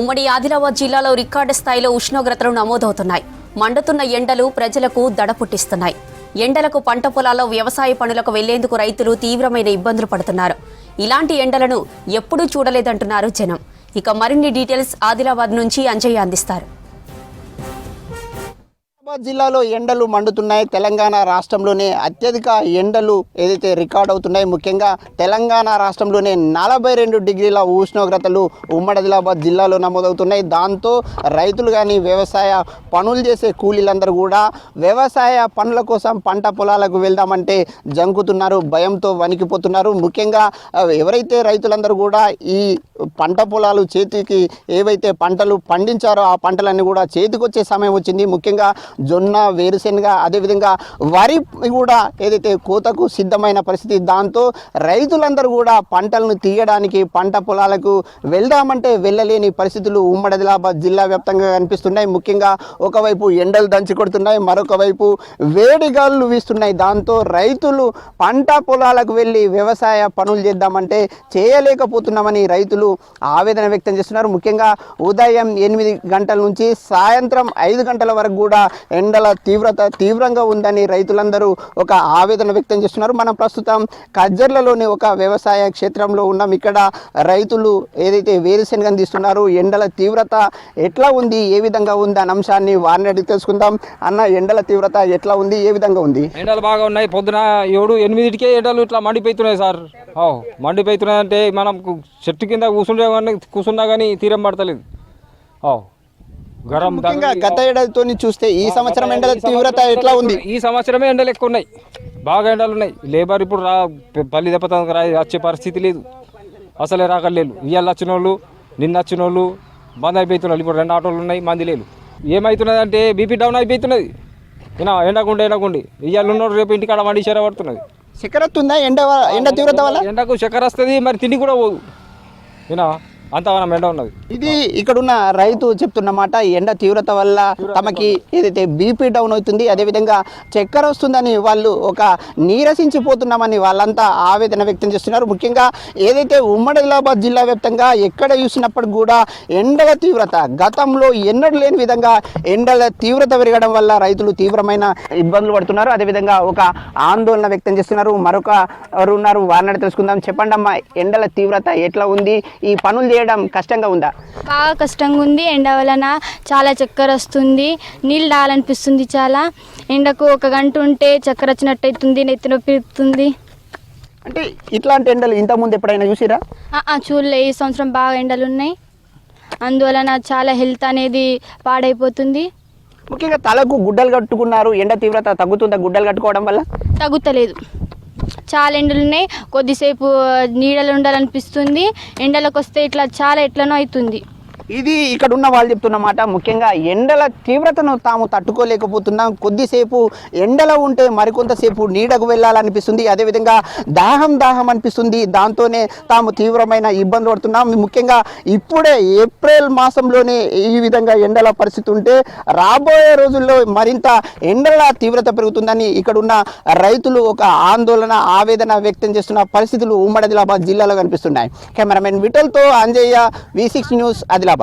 ఉమ్మడి ఆదిలాబాద్ జిల్లాలో రికార్డు స్థాయిలో ఉష్ణోగ్రతలు నమోదవుతున్నాయి. మండుతున్న ఎండలు ప్రజలకు దడ పుట్టిస్తున్నాయి. ఎండలకు పంట పొలాల్లో వ్యవసాయ పనులకు వెళ్లేందుకు రైతులు తీవ్రమైన ఇబ్బందులు పడుతున్నారు. ఇలాంటి ఎండలను ఎప్పుడూ చూడలేదంటున్నారు జనం. ఇక మరిన్ని డీటెయిల్స్ ఆదిలాబాద్ నుంచి అంజయ్య అందిస్తారు. ఆదిలాబాద్ జిల్లాలో ఎండలు మండుతున్నాయి. తెలంగాణ రాష్ట్రంలోనే అత్యధిక ఎండలు ఏదైతే రికార్డ్ అవుతున్నాయి. ముఖ్యంగా తెలంగాణ రాష్ట్రంలోనే 42 డిగ్రీల ఉష్ణోగ్రతలు ఉమ్మడి ఆదిలాబాద్ జిల్లాలో నమోదవుతున్నాయి. దాంతో రైతులు కానీ వ్యవసాయ పనులు చేసే కూలీలందరూ కూడా వ్యవసాయ పనుల కోసం పంట పొలాలకు వెళ్దామంటే జంకుతున్నారు, భయంతో వణికిపోతున్నారు. ముఖ్యంగా ఎవరైతే రైతులందరూ కూడా ఈ పంట పొలాలు చేతికి ఏవైతే పంటలు పండించారో ఆ పంటలన్నీ కూడా చేతికొచ్చే సమయం వచ్చింది. ముఖ్యంగా జొన్న, వేరుశెనగ, అదేవిధంగా వరి కూడా ఏదైతే కోతకు సిద్ధమైన పరిస్థితి. దాంతో రైతులందరూ కూడా పంటలను తీయడానికి పంట పొలాలకు వెళ్దామంటే వెళ్ళలేని పరిస్థితులు ఉమ్మడి ఆదిలాబాద్ జిల్లా వ్యాప్తంగా కనిపిస్తున్నాయి. ముఖ్యంగా ఒకవైపు ఎండలు దంచి కొడుతున్నాయి, మరొక వైపు వేడిగాలు వీస్తున్నాయి. దాంతో రైతులు పంట పొలాలకు వెళ్ళి వ్యవసాయ పనులు చేద్దామంటే చేయలేకపోతున్నామని రైతులు ఆవేదన వ్యక్తం చేస్తున్నారు. ముఖ్యంగా ఉదయం 8 గంటల నుంచి సాయంత్రం 5 గంటల వరకు కూడా ఎండల తీవ్రంగా ఉందని రైతులందరూ ఒక ఆవేదన వ్యక్తం చేస్తున్నారు. మనం ప్రస్తుతం కజ్జర్లలోని ఒక వ్యవసాయ క్షేత్రంలో ఉన్నాం. ఇక్కడ రైతులు ఏదైతే వేరుశెనగను తీస్తున్నారు, ఎండల తీవ్రత ఎట్లా ఉంది, ఏ విధంగా ఉంది అనే అంశాన్ని వారిని అడిగి తెలుసుకుందాం. అన్న, ఎండల తీవ్రత ఎట్లా ఉంది, ఏ విధంగా ఉంది? ఎండలు బాగా ఉన్నాయి. పొద్దున 7-8కే ఎండలు ఇట్లా మండిపోతున్నాయి సార్. మండిపోతున్నాయి అంటే మనం చెట్టు కింద కూర్చున్నా కానీ తీరం పడతలేదు. గరం గత ఏడాదితో చూస్తే ఈ సంవత్సరం ఎండల తీవ్రత ఎట్లా ఉంది? ఈ సంవత్సరమే ఎండలు ఎక్కువ ఉన్నాయి, బాగా ఎండలు ఉన్నాయి. లేబర్ ఇప్పుడు పల్లి దెబ్బతానికి వచ్చే పరిస్థితి లేదు, అసలే రాకలేదు. ఇవాళ వచ్చిన వాళ్ళు, నిన్న వచ్చిన వాళ్ళు బంద్ అయిపోతున్నారు. ఇప్పుడు 2 ఆటోలు ఉన్నాయి, మంది లేదు. ఏమవుతున్నది అంటే బీపీ డౌన్ అయిపోతున్నది. ఎండకుండి ఇవాళ ఉన్నోడు రేపు ఇంటికాడ వండి చీర పడుతున్నది. చక్కెర వస్తుందా ఎండ తీవ్రత వల్ల? ఎండకు చక్కెర వస్తుంది, మరి తిండి కూడా పోదు. అంతవరం ఎండ ఉన్నది. ఇది ఇక్కడున్న రైతు చెప్తున్నమాట. ఎండ తీవ్రత వల్ల తమకి ఏదైతే బీపీ డౌన్ అవుతుంది, అదేవిధంగా చక్కెర వస్తుందని వాళ్ళు ఒక నీరసించిపోతున్నామని వాళ్ళంతా ఆవేదన వ్యక్తం చేస్తున్నారు. ముఖ్యంగా ఏదైతే ఉమ్మడి ఆదిలాబాద్ జిల్లా వ్యాప్తంగా ఎక్కడ చూసినప్పుడు కూడా ఎండల తీవ్రత గతంలో ఎన్నడూ లేని విధంగా ఎండల తీవ్రత పెరగడం వల్ల రైతులు తీవ్రమైన ఇబ్బందులు పడుతున్నారు. అదేవిధంగా ఒక ఆందోళన వ్యక్తం చేస్తున్నారు. మరొకరు ఉన్నారు, వారిని తెలుసుకుందాం. చెప్పండి అమ్మా, ఎండల తీవ్రత ఎట్లా ఉంది? ఈ పనులు చేయడం కష్టంగా ఉందా? బాగా కష్టంగా ఉంది. ఎండ వలన చాలా చక్కెర వస్తుంది, నీళ్ళు తాగాలనిపిస్తుంది. చాలా ఎండకు 1 గంట ఉంటే చక్కెర వచ్చినట్టు అవుతుంది, నెత్తి నొప్పి అవుతుంది. అంటే ఇట్లాంటి ఎండలు ఇంతకుముందు ఎప్పుడైనా చూసిరా? చూడలే. ఈ సంవత్సరం బాగా ఎండలు ఉన్నాయి, అందువలన చాలా హెల్త్ అనేది పాడైపోతుంది. ముఖ్యంగా తలకు గుడ్డలు కట్టుకున్నారు. ఎండ తీవ్రత తగ్గుతుందా గుడ్డలు కట్టుకోవడం వల్ల? తగ్గుతలేదు, చాలా ఎండలు ఉన్నాయి. కొద్దిసేపు నీడలు ఉండాలనిపిస్తుంది, ఎండలకు వస్తే ఇట్లా చాలా ఎట్లనో అవుతుంది. ఇది ఇక్కడ ఉన్న వాళ్ళు చెప్తున్నమాట. ముఖ్యంగా ఎండల తీవ్రతను తాము తట్టుకోలేకపోతున్నాం. కొద్దిసేపు ఎండలో ఉంటే మరికొంతసేపు నీడకు వెళ్ళాలనిపిస్తుంది, అదేవిధంగా దాహం అనిపిస్తుంది. దాంతోనే తాము తీవ్రమైన ఇబ్బంది పడుతున్నాం. ముఖ్యంగా ఇప్పుడే ఏప్రిల్ మాసంలోనే ఈ విధంగా ఎండల పరిస్థితి ఉంటే రాబోయే రోజుల్లో మరింత ఎండల తీవ్రత పెరుగుతుందని ఇక్కడున్న రైతులు ఒక ఆవేదన వ్యక్తం చేస్తున్న పరిస్థితులు ఉమ్మడి ఆదిలాబాద్ జిల్లాలో కనిపిస్తున్నాయి. కెమెరామెన్ విఠల్తో అంజయ్య, V6 న్యూస్, ఆదిలాబాద్.